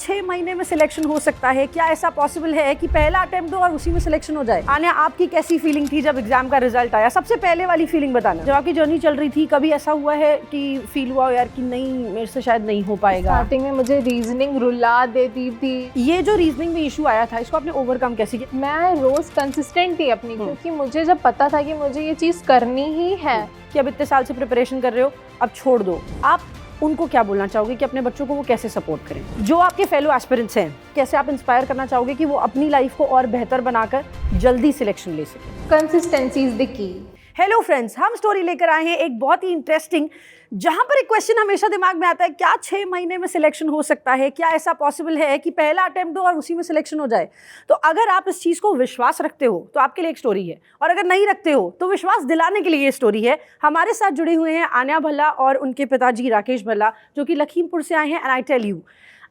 6 महीने में सिलेक्शन हो सकता है? क्या ऐसा पॉसिबल है कि पहला अटेम्प्ट दो और उसी में सिलेक्शन हो जाए? आन्या, आपकी कैसी फीलिंग थी जब एग्जाम का रिजल्ट आया? सबसे पहले वाली फीलिंग बताना, जब आपकी जर्नी चल रही थी। कभी ऐसा हुआ है कि फील हुआ यार कि नहीं, मेरे से शायद नहीं हो पाएगा? स्टार्टिंग में मुझे रीजनिंग रुला देती थी। ये जो रीजनिंग में इशू आया था, इसको आपने ओवरकम कैसे किया? मैं रोज कंसिस्टेंट थी अपनी, क्योंकि मुझे जब पता था कि मुझे ये चीज़ करनी ही है। कि अब इतने साल से प्रिपरेशन कर रहे हो, अब छोड़ दो। आप उनको क्या बोलना चाहोगे कि अपने बच्चों को वो कैसे सपोर्ट करें? जो आपके फेलो एस्पिरेंट्स हैं, कैसे आप इंस्पायर करना चाहोगे कि वो अपनी लाइफ को और बेहतर बनाकर जल्दी सिलेक्शन ले सकें? Consistency is the key. Hello friends, हम स्टोरी लेकर आए हैं एक बहुत ही इंटरेस्टिंग, जहां पर एक क्वेश्चन हमेशा दिमाग में आता है, क्या 6 महीने में सिलेक्शन हो सकता है? क्या ऐसा पॉसिबल है कि पहला अटेम्प्ट दो और उसी में सिलेक्शन हो जाए? तो अगर आप इस चीज़ को विश्वास रखते हो तो आपके लिए एक स्टोरी है, और अगर नहीं रखते हो तो विश्वास दिलाने के लिए ये स्टोरी है। हमारे साथ जुड़े हुए हैं आन्या भल्ला और उनके पिताजी राकेश भल्ला, जो कि लखीमपुर से आए हैं। And I tell you,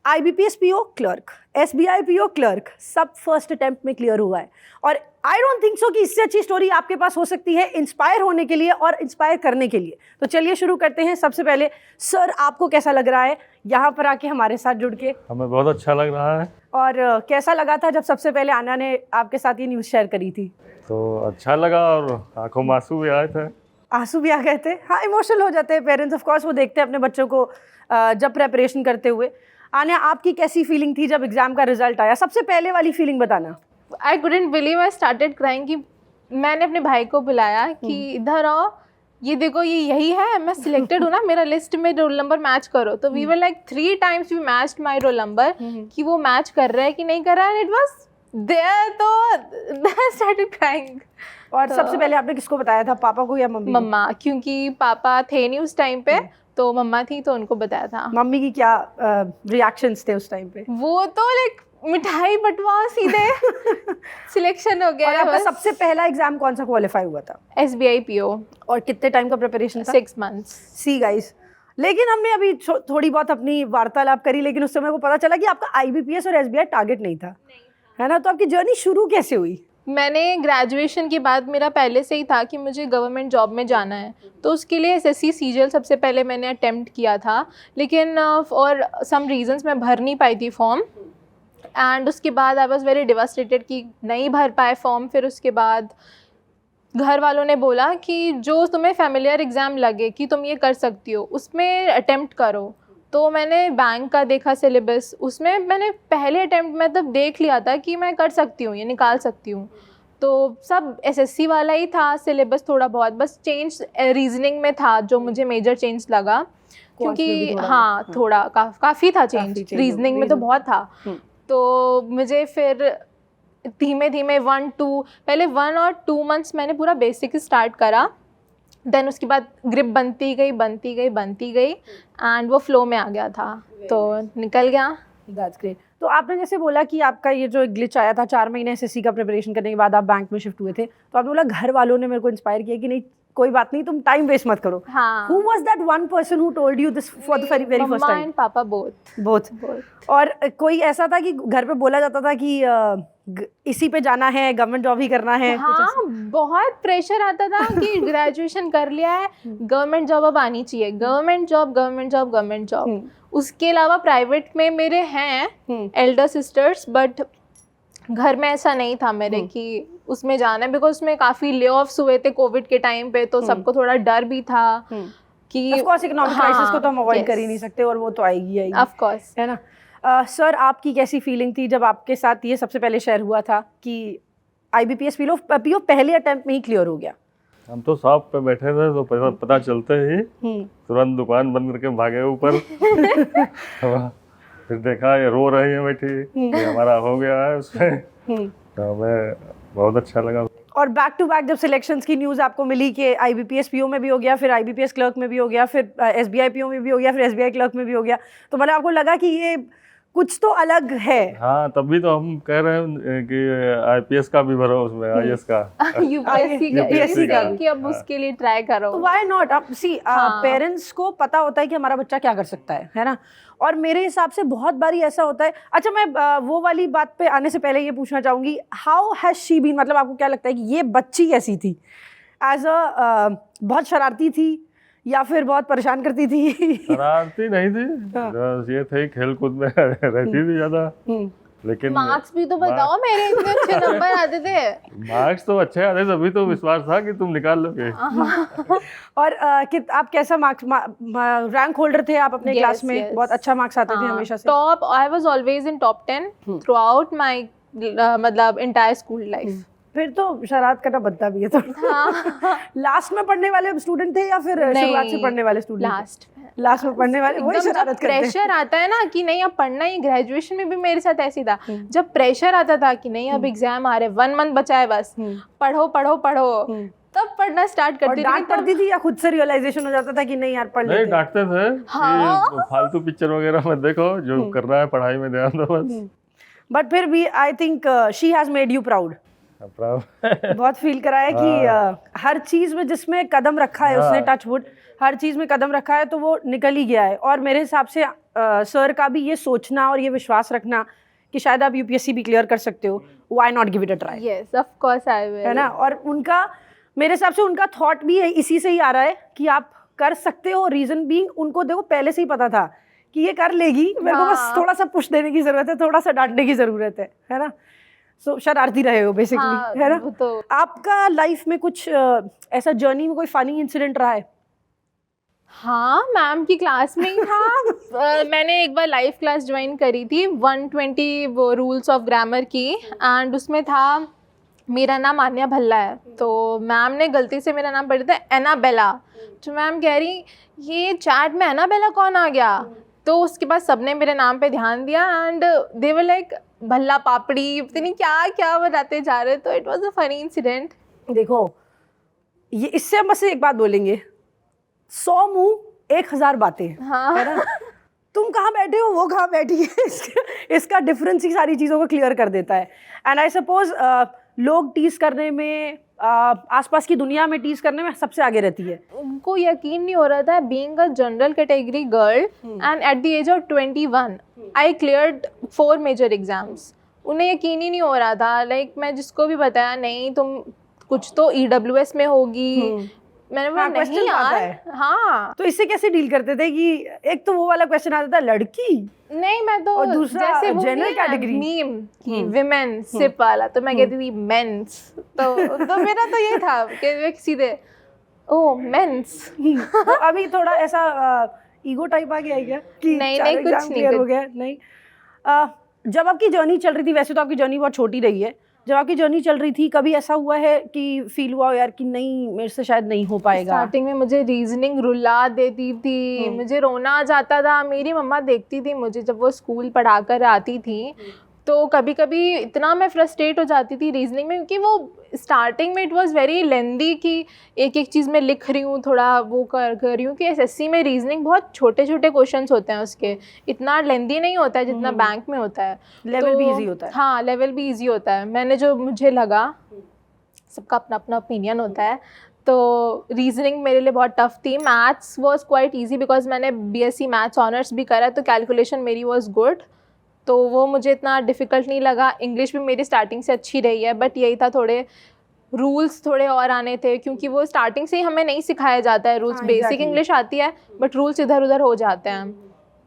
IBPS PO clerk, SBI PO clerk, सब फर्स्ट अटेम्प्ट में क्लियर हुआ है। और आई डोंट थिंक सो कि इससे अच्छी स्टोरी आपके पास हो सकती है इंस्पायर होने के लिए और इंस्पायर करने के लिए। तो चलिए शुरू करते हैं। सबसे पहले सर, आपको कैसा लग रहा है यहाँ पर आके हमारे साथ जुड़ के? हमें बहुत अच्छा लग रहा है। और कैसा लगा था जब सबसे पहले आन्या ने आपके साथ ये न्यूज़ शेयर करी थी? तो अच्छा लगा और आंखों में आंसू भी आए थे। आंसू भी आ गए थे? हाँ, इमोशनल हो जाते हैं पेरेंट्स, ऑफ कोर्स। वो देखते हैं अपने बच्चों को जब प्रेपरेशन करते हुए। आन्या, आपकी कैसी फीलिंग थी जब एग्जाम का रिजल्ट आया? सबसे पहले वाली फीलिंग बताना। I couldn't believe, I started crying कि मैंने अपने भाई को बुलाया कि इधर आओ, ये देखो, ये यही है, मैं सिलेक्टेड हूँ ना, मेरा लिस्ट में रोल नंबर मैच करो। तो we were like 3 times we matched my roll number कि वो मैच कर रहा है कि नहीं कर रहा है। इट वाज देयर, तो आई स्टार्टेड क्राइंग। और सबसे पहले आपने किसको बताया था, पापा को या मम्मी? मम्मा, क्योंकि पापा थे नहीं उस टाइम पे, तो मम्मा थी, तो उनको बताया था। मम्मी की क्या रिएक्शंस थे उस टाइम पे? वो तो लाइक मिठाई बंटवा, सीधे सिलेक्शन हो गया। और आपका सबसे पहला एग्जाम कौन सा क्वालिफाई हुआ था? SBI PO। और कितने टाइम का प्रिपरेशन था? 6 months। सी गाइस, लेकिन हमने अभी थोड़ी बहुत अपनी वार्तालाप करी, लेकिन उस समय को पता चला कि आपका IBPS और SBI टारगेट नहीं था, है ना? तो आपकी जर्नी शुरू कैसे हुई? मैंने ग्रेजुएशन के बाद, मेरा पहले से ही था कि मुझे गवर्नमेंट जॉब में जाना है, तो उसके लिए SSC CGL सबसे पहले मैंने अटेम्प्ट किया था, लेकिन और सम रीजंस मैं भर नहीं पाई थी फॉर्म। एंड उसके बाद आई वाज वेरी डिवास्टेटेड कि नहीं भर पाए फॉर्म। फिर उसके बाद घर वालों ने बोला कि जो तुम्हें फैमिलियर एग्ज़ाम लगे कि तुम ये कर सकती हो, उसमें अटेम्प्ट करो। तो मैंने बैंक का देखा सिलेबस, उसमें मैंने पहले अटेम्प्ट में तब देख लिया था कि मैं कर सकती हूँ, ये निकाल सकती हूँ। तो सब SSC वाला ही था सिलेबस, थोड़ा बहुत बस चेंज रीजनिंग में था जो मुझे मेजर चेंज लगा, क्योंकि हाँ थोड़ा काफ़ी था चेंज। रीजनिंग में तो बहुत था। तो मुझे फिर धीमे धीमे 1 और 2 months मैंने पूरा बेसिक स्टार्ट करा। देन उसके बाद ग्रिप बनती गई एंड वो फ्लो में आ गया था, तो निकल गया। That's great. तो आपने जैसे बोला कि आपका ये जो ग्लिच आया था, 4 महीने SSC का प्रिपरेशन करने के बाद आप बैंक में शिफ्ट हुए थे, तो आपने बोला घर वालों ने मेरे को इंस्पायर किया कि नहीं, कोई बात नहीं, तुम टाइम वेस्ट मत करो। हाँ। Who was that one person who told you this for the very first time? Mumma and papa both. और कोई ऐसा था कि घर पे बोला जाता था कि इसी पे जाना है, गवर्नमेंट जॉब ही करना है? हाँ, बहुत प्रेशर आता था कि ग्रेजुएशन कर लिया है, गवर्नमेंट जॉब अब आनी चाहिए, गवर्नमेंट जॉब। उसके अलावा प्राइवेट में मेरे हैं एल्डर सिस्टर्स, बट घर में ऐसा नहीं था मेरे कि उसमें जाना है, बिकॉज उसमें काफ़ी ले ऑफ्स हुए थे कोविड के टाइम पे, तो सबको थोड़ा डर भी था कि ऑफ कोर्स इकोनॉमिक क्राइसिस को तो हम अवॉइड कर ही नहीं सकते, और वो तो आएगी ऑफ कोर्स, है ना? सर, आपकी कैसी फीलिंग थी जब आपके साथ ये सबसे पहले शेयर हुआ था कि IBPS PO पहले अटेम्प्ट में ही क्लियर हो गया? हम तो शॉप पे बैठे थे, तो पता चलते ही तुरंत दुकान बंद करके भागे ऊपर। फिर देखा ये रो रही है बैठी, ये हमारा हो गया है उसमें। तो हमें बहुत अच्छा लगा। और बैक टू बैक जब सिलेक्शंस की न्यूज़ आपको मिली कि IBPS PO में भी हो गया, फिर IBPS क्लर्क में भी हो गया, फिर SBI PO में भी हो गया, फिर SBI क्लर्क में भी हो गया, तो मतलब आपको लगा कि ये कुछ तो अलग है? हाँ, तभी तो हम कह रहे हैं कि IPS का भी भरो उसमें, IS का, UPSC का कि अब उसके लिए ट्राई करो। तो व्हाई नॉट? अब सी पेरेंट्स को पता होता है कि हमारा बच्चा क्या कर सकता है ना? और मेरे हिसाब से बहुत बारी ऐसा होता है। अच्छा, मैं वो वाली बात पे आने से पहले ये पूछना चाहूँगी, हाउ हैज शी बीन? मतलब आपको क्या लगता है कि ये बच्ची कैसी थी? एज अ बहुत शरारती थी, या फिर बहुत परेशान करती थी? शरारती नहीं थी, हाँ। बस ये थे खेल कूद में रहती थी ज्यादा। लेकिन मार्क्स भी तो बताओ, मेरे इतने अच्छे नंबर आते थे। मार्क्स तो अच्छे आते, तभी तो विश्वास था कि तुम निकाल लोगे। और आप कैसा मार्क्स रैंक होल्डर थे आप अपने Yes, क्लास में? yes. बहुत अच्छा मार्क्स आते थे हमेशा से? Top, I was always in top 10 through out my मतलब एंटायर स्कूल लाइफ। फिर तो शरारत करना बनता भी है तो। लास्ट में पढ़ने वाले स्टूडेंट थे या फिर शुरुआत से पढ़ने वाले स्टूडेंट? लास्ट में पढ़ने वाले वही एकदम शरारत जब करते हैं। प्रेशर आता है ना कि नहीं अब पढ़ना ही, ग्रेजुएशन में भी मेरे साथ ऐसे ही था। जब प्रेशर आता था कि नहीं अब एग्जाम आ रहे, 1 मंथ बचा है बस, पढ़ो पढ़ो पढ़ो, तब पढ़ना स्टार्ट और करती डांट पड़ती थी या खुद से रियलाइजेशन हो जाता था कि नहीं यार पढ़ नहीं, लेते? डांटते थे हाँ। कि फालतू पिक्चर वगैरह मत देखो, जो करना है पढ़ाई में ध्यान दो बस। बट फिर भी I think she has made you proud. बहुत फील कराया कि हर चीज में जिसमें कदम रखा है उसने, टच वुड, हर चीज में कदम रखा है तो वो निकल ही गया है। और मेरे हिसाब से सर का भी ये सोचना और ये विश्वास रखना कि शायद आप यूपीएससी भी क्लियर कर सकते हो, why not give it a try. Yes of course I will, है ना? और उनका, मेरे हिसाब से उनका थॉट भी इसी से ही आ रहा है कि आप कर सकते हो। रीजन बीइंग उनको देखो पहले से ही पता था कि ये कर लेगी, मेरे को बस थोड़ा सा पुश देने की जरूरत है, थोड़ा सा डांटने की जरूरत है ना? सो शरारती रहे हो बेसिकली। हाँ, है ना? वो तो आपका लाइफ में कुछ ऐसा जर्नी में कोई फनी इंसिडेंट रहा है? हाँ, मैम की क्लास में ही था। मैंने एक बार लाइव क्लास ज्वाइन करी थी 120 वो रूल्स ऑफ ग्रामर की, एंड उसमें था, मेरा नाम आन्या भल्ला है, तो मैम ने गलती से मेरा नाम पढ़ दिया था एनाबेला। तो मैम कह रही ये चैट में एनाबेला कौन आ गया? तो उसके बाद सबने मेरे नाम पे ध्यान दिया and they were like bhalla papdi, पता नहीं क्या क्या बताते जा रहे। तो it was a funny incident. देखो, ये इससे हम बस एक बात बोलेंगे, 100 मुंह 1000 बातें, हाँ। है ना? तुम कहाँ बैठे हो, वो कहाँ बैठी है, इसका डिफरेंस ही सारी चीज़ों को क्लियर कर देता है। एंड आई सपोज लोग टीज करने में, आसपास की दुनिया में टीज करने में सबसे आगे रहती है। उनको यकीन नहीं हो रहा था, being a general category girl and at the age of 21 I cleared 4 major exams. उन्हें यकीन ही नहीं हो रहा था। लाइक मैं जिसको भी बताया, नहीं तुम कुछ तो EWS में होगी, मैंने बोला नहीं यार। हाँ, तो इससे कैसे डील करते थे कि एक तो वो वाला क्वेश्चन आता था लड़की, नहीं मैं तो और दूसरा जैसे वो general नहीं है category। मीम कि विमेन सिप वाला, तो मैं कहती थी मेंस। तो मेरा तो ये था कि मैं सीधे ओ मेंस। तो अभी थोड़ा ऐसा ईगो टाइप आ गया है क्या कि नहीं, चारों नहीं, कुछ exam नहीं, clear हो कुछ। गया? नहीं। जब आपकी जर्नी चल रही थी, वैसे तो आपकी जर्नी बहुत छोटी रही है, जब आपकी जर्नी चल रही थी कभी ऐसा हुआ है कि फील हुआ हो यार कि नहीं मेरे से शायद नहीं हो पाएगा? स्टार्टिंग में मुझे रीजनिंग रुला देती थी, मुझे रोना आ जाता था। मेरी मम्मा देखती थी मुझे जब वो स्कूल पढ़ा कर आती थी, तो कभी कभी इतना मैं फ्रस्ट्रेट हो जाती थी रीजनिंग में, क्योंकि वो स्टार्टिंग में इट वाज वेरी लेंदी कि एक एक चीज़ में लिख रही हूँ, थोड़ा वो कर रही हूँ। कि एसएससी में रीजनिंग बहुत छोटे छोटे क्वेश्चंस होते हैं, उसके इतना लेंदी नहीं होता है जितना बैंक में होता है। लेवल भी इजी होता है। हाँ, लेवल भी इजी होता है। मैंने जो मुझे लगा, सबका अपना अपना ओपिनियन होता है, तो रीजनिंग मेरे लिए बहुत टफ थी। Maths was quite easy because मैंने बीएससी मैथ्स ऑनर्स भी करा, तो कैलकुलेशन मेरी वाज गुड, तो वो मुझे इतना डिफ़िकल्ट नहीं लगा। इंग्लिश भी मेरी स्टार्टिंग से अच्छी रही है, बट यही था थोड़े रूल्स थोड़े और आने थे, क्योंकि वो स्टार्टिंग से ही हमें नहीं सिखाया जाता है रूल्स। हाँ, बेसिक exactly। इंग्लिश आती है बट रूल्स इधर उधर हो जाते हैं।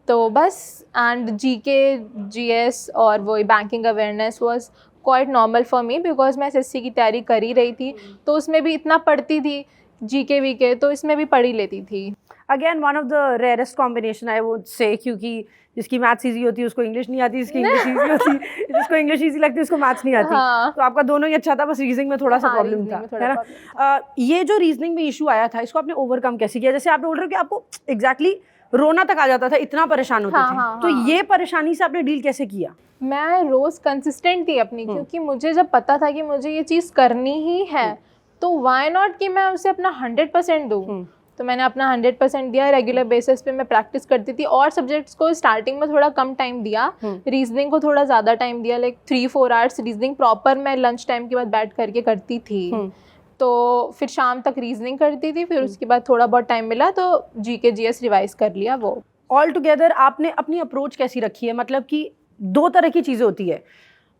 तो बस, एंड जीके जीएस और वो banking awareness was quite normal for me, because मैं एसएससी की तैयारी कर ही रही थी, तो उसमें भी इतना पढ़ती थी जीके वीके, तो इसमें भी पढ़ ही लेती थी। Again one of the rarest combination I would say, क्योंकि जिसकी मैथ्स इजी होती है उसको इंग्लिश नहीं आती, जिसकी इंग्लिश इजी होती है, जिसको इंग्लिश इजी लगती है उसको मैथ्स नहीं आती। हाँ। तो आपका दोनों ही अच्छा था, बस रीजनिंग में थोड़ा सा हाँ, प्रॉब्लम reasoning था, में थोड़ा है ना? problem ये जो रीजनिंग में इशू आया था, इसको आपने ओवरकम कैसे किया? जैसे आप बोल रहे हो कि आपको एग्जैक्टली रोना तक आ जाता था, इतना परेशान होते हाँ, थे, हाँ, तो हाँ। ये परेशानी से आपने डील कैसे किया? मैं रोज़ कंसिस्टेंट थी अपनी, क्योंकि मुझे जब पता था कि मुझे ये चीज़ करनी ही है, तो वाई नॉट कि मैं उसे अपना 100% दूँ। तो मैंने अपना 100% दिया। रेगुलर बेसिस पे मैं प्रैक्टिस करती थी, और सब्जेक्ट्स को स्टार्टिंग में थोड़ा कम टाइम दिया, रीजनिंग को थोड़ा ज़्यादा टाइम दिया, लाइक 3-4 आवर्स रीजनिंग प्रॉपर मैं लंच टाइम के बाद बैठ करके करती थी। तो फिर शाम तक रीजनिंग करती थी, फिर उसके बाद थोड़ा बहुत टाइम मिला तो जीके जीएस रिवाइज कर लिया। वो ऑल टुगेदर आपने अपनी अप्रोच कैसी रखी है? मतलब कि 2 तरह की चीज़ें होती है,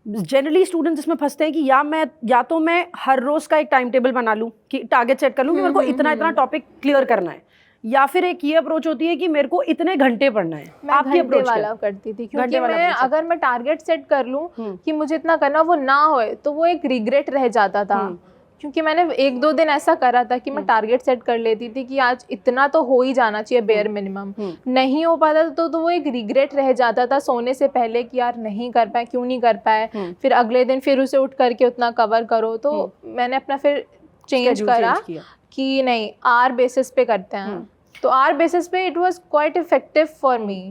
जनरली स्टूडेंट्स इसमें फंसते हैं कि या तो मैं हर रोज़ का एक टाइम टेबल बना लूँ, कि टारगेट सेट कर लूँ कि मेरे को इतना इतना टॉपिक क्लियर करना है, या फिर एक ये अप्रोच होती है कि मेरे को इतने घंटे पढ़ना है? मैं आपकी घंटे अप्रोच वाला करती थी, क्योंकि घंटे वाला मैं approach है। अगर मैं टारगेट सेट कर लूँ कि मुझे इतना करना, वो ना होए तो वो एक रिग्रेट रह जाता था। क्योंकि मैंने 1-2 दिन ऐसा करा था कि मैं टारगेट सेट कर लेती थी कि आज इतना तो हो ही जाना चाहिए बेयर मिनिमम, नहीं हो पाता तो वो एक रिग्रेट रह जाता था सोने से पहले कि यार नहीं कर पाए, क्यों नहीं कर पाए। फिर अगले दिन फिर उसे उठ करके उतना कवर करो। तो मैंने अपना फिर चेंज Schedule करा change किया। कि नहीं, आर बेसिस पे करते हैं। तो आर बेसिस पे it was quite effective for me.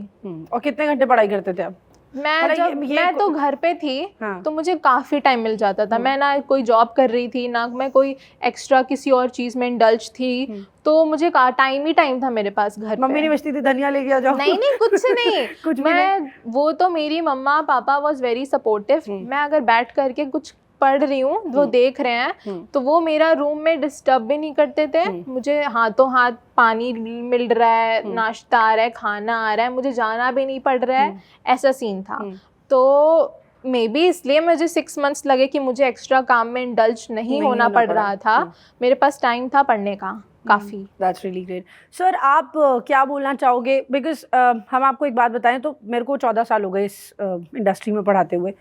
और कितने घंटे पढ़ाई करते थे आप? मैं मतलब जब ये मैं तो घर पे थी हाँ। तो मुझे काफ़ी टाइम मिल जाता था। मैं ना कोई जॉब कर रही थी, ना मैं कोई एक्स्ट्रा किसी और चीज़ में इंडल्ज थी, तो मुझे टाइम ही टाइम था मेरे पास घर मम्मी पे। नहीं बचती थी धनिया लेके आ जाओ? नहीं नहीं, कुछ नहीं। कुछ भी मैं वो तो मेरी मम्मा पापा वाज वेरी सपोर्टिव। मैं अगर बैठ करके कुछ पढ़ रही हूँ, वो देख रहे हैं, तो वो मेरा रूम में डिस्टर्ब भी नहीं करते थे। मुझे हाथों हाथ पानी मिल रहा है, नाश्ता आ रहा है, खाना आ रहा है, मुझे जाना भी नहीं पड़ रहा है, ऐसा सीन था। तो मे बी इसलिए मुझे 6 मंथ्स लगे कि मुझे एक्स्ट्रा काम में इंडल्ज नहीं होना पड़ रहा था। मेरे पास टाइम था पढ़ने का काफ़ी। That's really great. सर आप क्या बोलना चाहोगे? बिकॉज हम आपको एक बात बताएं तो मेरे को 14 साल हो गए इस इंडस्ट्री में पढ़ाते हुए,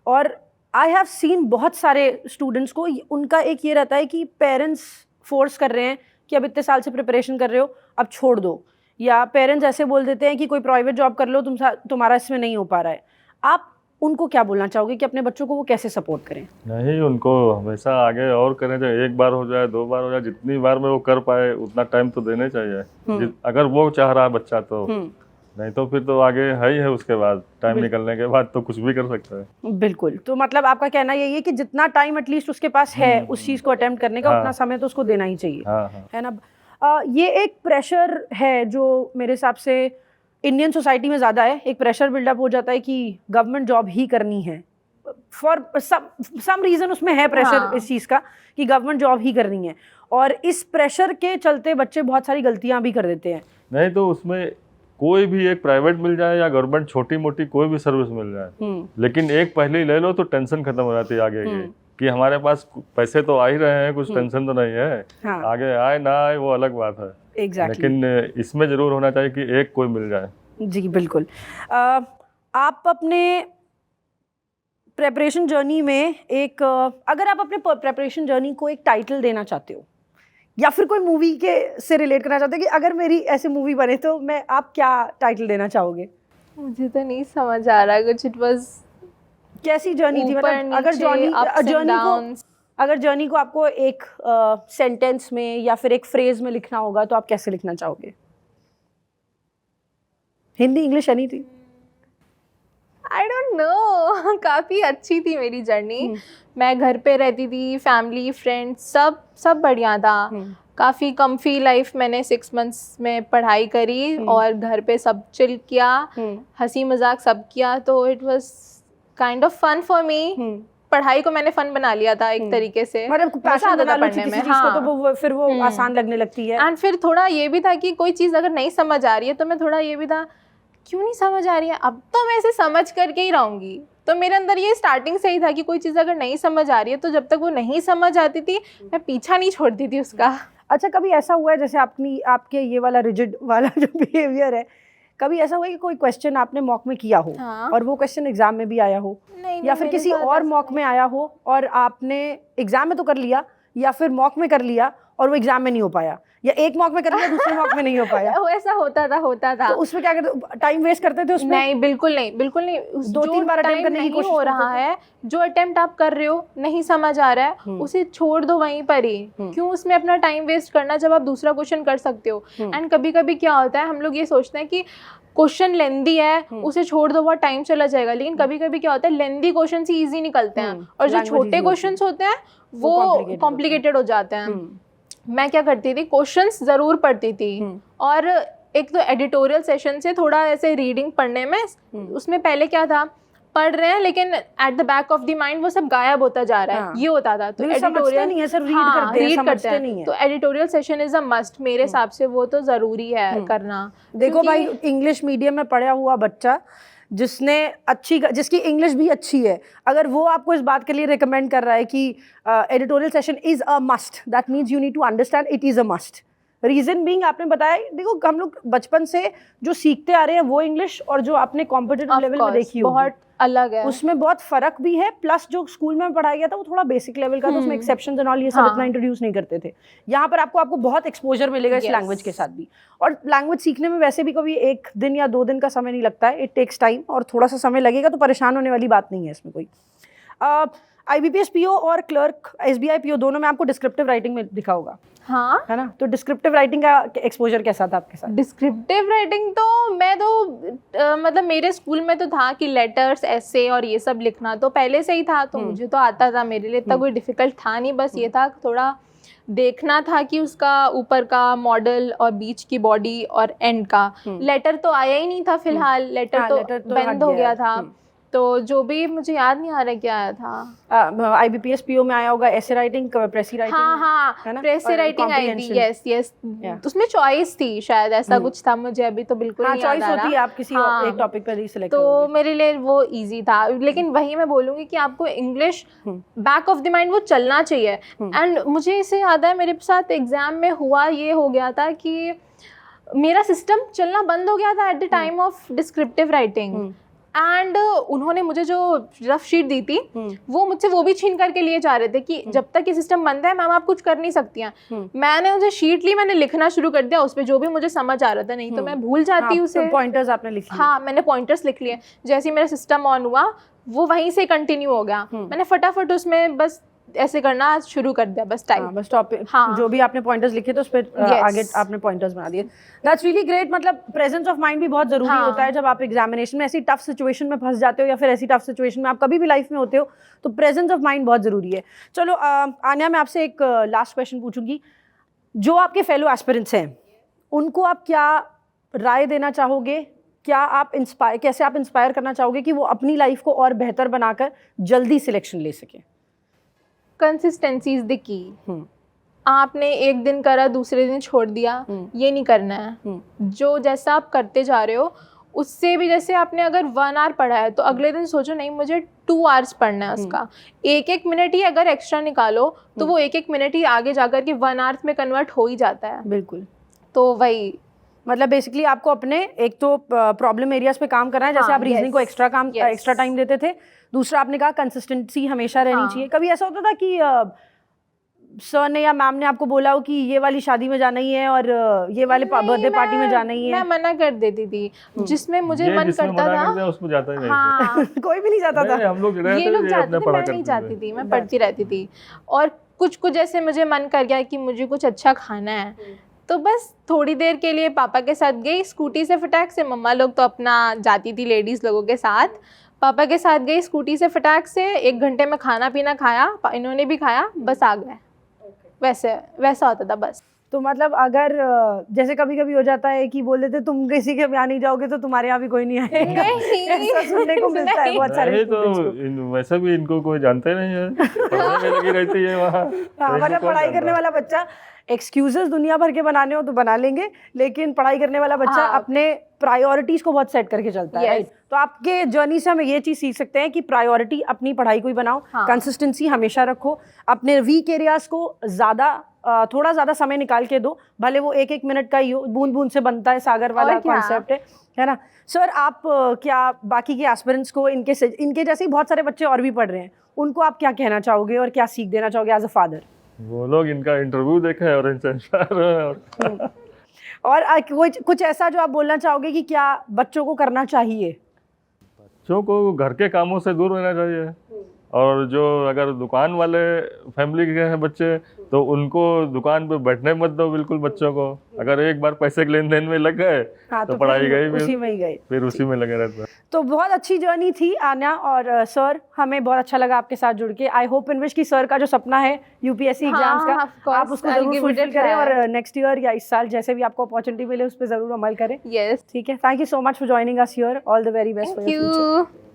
और आई हैव सीन बहुत सारे स्टूडेंट्स को उनका एक ये रहता है कि पेरेंट्स फोर्स कर रहे हैं कि अब इतने साल से प्रिपरेशन कर रहे हो, अब छोड़ दो, या पेरेंट्स ऐसे बोल देते हैं कि कोई प्राइवेट जॉब कर लो, तुम्हारा इसमें नहीं हो पा रहा है। आप उनको क्या बोलना चाहोगे कि अपने बच्चों को वो कैसे सपोर्ट करें? नहीं, उनको हमेशा आगे और करें, चाहे 1 बार हो जाए 2 बार हो जाए, जितनी बार में वो कर पाए उतना टाइम तो देने चाहिए। अगर वो चाह रहा है बच्चा तो, नहीं तो फिर तो आगे है ही है। उसके बाद टाइम निकलने के बाद तो कुछ भी कर सकता है। बिल्कुल। तो मतलब आपका कहना यही है कि जितना टाइम एटलीस्ट उसके पास है उस चीज़ को अटेम्प्ट करने का, उतना समय तो उसको देना ही चाहिए, है ना? ये एक प्रेशर है जो मेरे हिसाब से इंडियन सोसाइटी में ज़्यादा है। एक प्रेशर बिल्डअप हो जाता है कि गवर्नमेंट जॉब ही करनी है, फॉर सम रीज़न उसमें है प्रेशर इस चीज़ का कि गवर्नमेंट जॉब ही करनी है, और इस प्रेशर के चलते बच्चे बहुत सारी गलतियाँ भी कर देते हैं। नहीं तो उसमें कोई भी एक प्राइवेट मिल जाए या गवर्नमेंट छोटी मोटी कोई भी सर्विस मिल जाए, लेकिन एक पहले ही ले लो तो टेंशन खत्म हो जाती है आगे की, कि हमारे पास पैसे तो आ ही रहे हैं, कुछ टेंशन तो नहीं है। हाँ। आगे आए ना आए वो अलग बात है। एग्जैक्टली। लेकिन इसमें जरूर होना चाहिए कि एक कोई मिल जाए। जी बिल्कुल। आप अपने प्रेपरेशन जर्नी में एक अगर आप अपने प्रेपरेशन जर्नी को एक टाइटल देना चाहते हो, या फिर कोई मूवी के से रिलेट करना चाहते हो कि अगर मेरी ऐसी मूवी बने तो मैं, आप क्या टाइटल देना चाहोगे? मुझे तो नहीं समझ आ रहा कुछ। इट वाज कैसी जर्नी थी? मतलब अगर जर्नी को आपको एक सेंटेंस में या फिर एक फ्रेज में लिखना होगा तो आप कैसे लिखना चाहोगे? हिंदी, इंग्लिश, एनी थी? I don't know. काफ़ी अच्छी थी मेरी जर्नी। मैं घर पे रहती थी, फैमिली फ्रेंड्स सब बढ़िया था। काफ़ी कम्फी लाइफ मैंने 6 मंथ्स में पढ़ाई करी और घर पे सब चिल किया, हंसी मजाक सब किया। तो it was kind of fun for me. पढ़ाई को मैंने फन बना लिया था एक तरीके से। मतलब पैशन बना लो किसी चीज़ को तो वो फिर वो आसान लगने लगती है। एंड फिर थोड़ा ये भी था कि कोई चीज़ अगर नहीं समझ आ रही है तो मैं थोड़ा ये भी था, क्यों नहीं समझ आ रही है, अब तो मैं इसे समझ करके ही रहूँगी। तो मेरे अंदर ये स्टार्टिंग से ही था कि कोई चीज़ अगर नहीं समझ आ रही है तो जब तक वो नहीं समझ आती थी मैं पीछा नहीं छोड़ती थी उसका। अच्छा, कभी ऐसा हुआ है जैसे आपके ये वाला रिजिड वाला जो बिहेवियर है, कभी ऐसा हुआ है कि कोई क्वेश्चन आपने मॉक में किया हो और वो क्वेश्चन एग्जाम में भी आया हो, या फिर किसी और मॉक में आया हो और आपने एग्जाम में तो कर लिया या फिर मॉक में कर लिया और वो एग्जाम में नहीं हो पाया, या एक मॉक में कर लिया दूसरे मॉक में नहीं हो पाया? ऐसा होता था। तो उसमें क्या करते, टाइम वेस्ट करते थे उसमें? नहीं, बिल्कुल नहीं। 2-3 बार अटेम्प्ट करने की कोशिश हो रहा है, जो अटेम्प्ट आप कर रहे हो नहीं समझ आ रहा है, उसे छोड़ दो वहीं पर ही। क्यों उसमें अपना टाइम वेस्ट करना जब आप दूसरा क्वेश्चन कर सकते हो। एंड कभी कभी क्या होता है, हम लोग ये सोचते हैं कि क्वेश्चन लेंदी है उसे छोड़ दो, बहुत टाइम चला जाएगा, लेकिन कभी कभी क्या होता है लेंदी क्वेश्चन ही इजी निकलते हैं और जो छोटे क्वेश्चन होते हैं वो कॉम्प्लिकेटेड हो जाते हैं। मैं क्या करती थी, क्वेश्चंस ज़रूर पढ़ती थी, और एक तो एडिटोरियल सेशन से थोड़ा ऐसे रीडिंग पढ़ने में, उसमें पहले क्या था, पढ़ रहे हैं लेकिन at the back of the mind वो सब गायब होता जा रहा है, ये होता था। तो एडिटोरियल नहीं है, सिर्फ रीड करते हैं। तो editorial session is a must मेरे हिसाब से, वो तो ज़रूरी है करना। देखो भाई, इंग्लिश मीडियम में पढ़ा हुआ बच्चा जिसकी इंग्लिश भी अच्छी है, अगर वो आपको इस बात के लिए रिकमेंड कर रहा है कि editorial session is a must, that means you need to understand it is a must. Reason being आपने बताया, देखो हम लोग बचपन से जो सीखते आ रहे हैं वो इंग्लिश और जो आपने कॉम्पिटिटिव Of लेवल में course, देखी होगी, बहुत अलग है। उसमें बहुत फर्क भी है। प्लस जो स्कूल में पढ़ाया गया था वो थोड़ा बेसिक लेवल का था, उसमें एक्सेप्शंस एंड ऑल ये सब हाँ। इतना इंट्रोड्यूस नहीं करते थे। यहाँ पर आपको बहुत एक्सपोजर मिलेगा इस Yes. लैंग्वेज के साथ भी। और लैंग्वेज सीखने में वैसे भी कभी 1 दिन या 2 दिन का समय नहीं लगता है, इट टेक्स टाइम, और थोड़ा सा समय लगेगा तो परेशान होने वाली बात नहीं है इसमें कोई। IBPS PO और क्लर्क SBI PO दोनों में आपको डिस्क्रिप्टिव राइटिंग में दिखा होगा, हाँ, है ना? तो डिस्क्रिप्टिव राइटिंग का एक्सपोजर कैसा था आपके साथ? डिस्क्रिप्टिव राइटिंग तो मैं तो मतलब मेरे स्कूल में तो था कि लेटर्स, ऐसे और ये सब लिखना तो पहले से ही था, तो मुझे तो आता था, मेरे लिए इतना कोई डिफिकल्ट था नहीं। बस ये था थोड़ा देखना था कि उसका ऊपर का मॉडल और बीच की बॉडी और एंड का। लेटर तो आया ही नहीं था फिलहाल, लेटर हाँ, तो लेटर तो बंद हट हो गया गया है। था। तो जो भी मुझे याद नहीं आ रहा क्या आया था। IBPS PO में आया होगा ऐसे राइटिंग, प्रेसी राइटिंग, है हाँ, ना? प्रेस से और राइटिंग आई थी, comprehension। Yes yes. Yeah. उसमें चॉइस थी शायद, ऐसा कुछ था, मुझे अभी तो बिल्कुल हाँ, नहीं याद चॉइस आ होती है, रहा। आप किसी हाँ, एक टॉपिक पर ही सिलेक्ट तो करोगे। मेरे लिए वो इजी था। लेकिन वही मैं बोलूँगी कि आपको English back of the mind वो चलना चाहिए। एंड मुझे इसे याद है, मेरे साथ एग्जाम में हुआ ये हो गया था कि मेरा सिस्टम चलना बंद हो गया था at the time of descriptive writing. And उन्होंने मुझे जो रफ शीट दी थी वो मुझसे वो भी छीन करके लिए जा रहे थे कि जब तक ये सिस्टम बंद है मैम आप कुछ कर नहीं सकती हैं। मैंने उसे शीट ली, मैंने लिखना शुरू कर दिया उस पर जो भी मुझे समझ आ रहा था, नहीं तो मैं भूल जाती हाँ, उसे। पॉइंटर्स आपने लिख लिए। हाँ, मैंने पॉइंटर्स लिख लिए। जैसे ही मेरा सिस्टम ऑन हुआ वो वहीं से कंटिन्यू हो गया। मैंने फटाफट उसमें बस ऐसे करना शुरू कर दिया, बस टाइप। बस टॉपिक, हाँ। जो भी आपने पॉइंटर्स लिखे तो उस पर आगे आपने पॉइंटर्स बना दिए। That's really great. मतलब प्रेजेंस ऑफ माइंड भी बहुत जरूरी हाँ। होता है जब आप एग्जामिनेशन में ऐसी टफ सिचुएशन में फंस जाते हो, या फिर ऐसी टफ सिचुएशन में आप कभी भी लाइफ में होते हो, तो प्रेजेंस ऑफ माइंड बहुत जरूरी है। चलो आन्या, मैं आपसे एक लास्ट क्वेश्चन पूछूंगी। जो आपके फेलो एस्पिरेंट्स हैं उनको आप क्या राय देना चाहोगे? क्या आप कैसे आप इंस्पायर करना चाहोगे कि वो अपनी लाइफ को और बेहतर बनाकर जल्दी सिलेक्शन ले सके? Consistency is the key. आपने एक दिन करा दूसरे दिन छोड़ दिया, ये नहीं करना है। जो जैसा आप करते जा रहे हो उससे भी, जैसे आपने अगर 1 आवर पढ़ा है तो अगले दिन सोचो नहीं मुझे 2 आवर्स पढ़ना है उसका। 1-1 मिनट ही अगर एक्स्ट्रा निकालो तो वो 1-1 मिनट ही आगे जाकर के 1 आवर्स में कन्वर्ट हो ही जाता है। बिल्कुल। तो वही मतलब बेसिकली आपको अपने एक तो प्रॉब्लम एरियाज पे काम करना है, जैसे हाँ, आप रीजनिंग को एक्स्ट्रा टाइम देते थे। दूसरा आपने कहा कंसिस्टेंसी हमेशा रहनी चाहिए। कभी ऐसा होता था कि सर ने या मैम ने आपको बोला हो कि ये वाली शादी में जाना ही है और ये वाले बर्थडे पार्टी में जाना ही है? मैं मना कर देती थी, जिसमें मुझे मन करता था उसमें जाता ही नहीं। हाँ, कोई भी नहीं जाता था। हम लोग ये लोग जाते थे, मैं नहीं जाती थी, मैं पढ़ती रहती थी। और कुछ जैसे मुझे मन कर गया कि मुझे कुछ अच्छा खाना है तो बस थोड़ी देर के लिए पापा के साथ गई स्कूटी से फटाक से। मम्मा लोग तो अपना जाती थी लेडीज़ लोगों के साथ, पापा के साथ गई स्कूटी से फटाक से। 1 घंटे में खाना पीना खाया, इन्होंने भी खाया, बस आ गए। वैसा होता था बस। तो मतलब अगर जैसे कभी कभी हो जाता है कि बोल देते तुम किसी के यहाँ नहीं जाओगे तो तुम्हारे यहाँ भी कोई नहीं आएगा, ऐसा सुनने को मिलता है बहुत सारे तो वैसे भी इनको कोई जानते नहीं है, पढ़ने में लगी रहती है वहाँ। मतलब पढ़ाई करने वाला बच्चा, एक्सक्यूजेस दुनिया भर के बनाने हो तो बना लेंगे, लेकिन पढ़ाई करने वाला बच्चा अपने प्रायोरिटीज को बहुत सेट करके चलता है, राइट? तो आपके जर्नी से हम ये चीज सीख सकते हैं कि प्रायोरिटी अपनी पढ़ाई को ही बनाओ, कंसिस्टेंसी हमेशा रखो, अपने वीक एरियाज को थोड़ा ज्यादा समय निकाल के दो, भले वो 1-1 मिनट का ही हो। बूंद बूंद से बनता है सागर वाला कॉन्सेप्ट है ना? सर आप क्या बाकी के एस्पिरेंट्स को, इनके जैसे ही बहुत सारे बच्चे और भी पढ़ रहे हैं, उनको आप क्या कहना चाहोगे और क्या सीख देना चाहोगे एज अ फादर? वो लोग इनका इंटरव्यू देखे और इनसे इंस्पायर और कुछ ऐसा जो आप बोलना चाहोगे कि क्या बच्चों को करना चाहिए? बच्चों को घर के कामों से दूर रहना चाहिए, और जो अगर दुकान वाले फैमिली के हैं बच्चे तो उनको दुकान पे बैठने मत दो बिल्कुल बच्चों को। अगर एक बार पैसे के लेन देन में लग गए तो पढ़ाई गई, उसी में ही गई, फिर उसी में लगे रहते हैं। तो बहुत अच्छी जर्नी थी आन्या और सर, हमें बहुत अच्छा लगा आपके साथ जुड़ के। आई होप इनविश की सर का जो सपना है यूपीएससी एग्जाम्स का, आप उसको जरूर फुलफिल करें और नेक्स्ट ईयर या इस साल जैसे भी आपको अपॉर्चुनिटी मिले उस पर जरूर अमल करें। यस, ठीक है। Thank you so much for joining us here. All the very best for your future.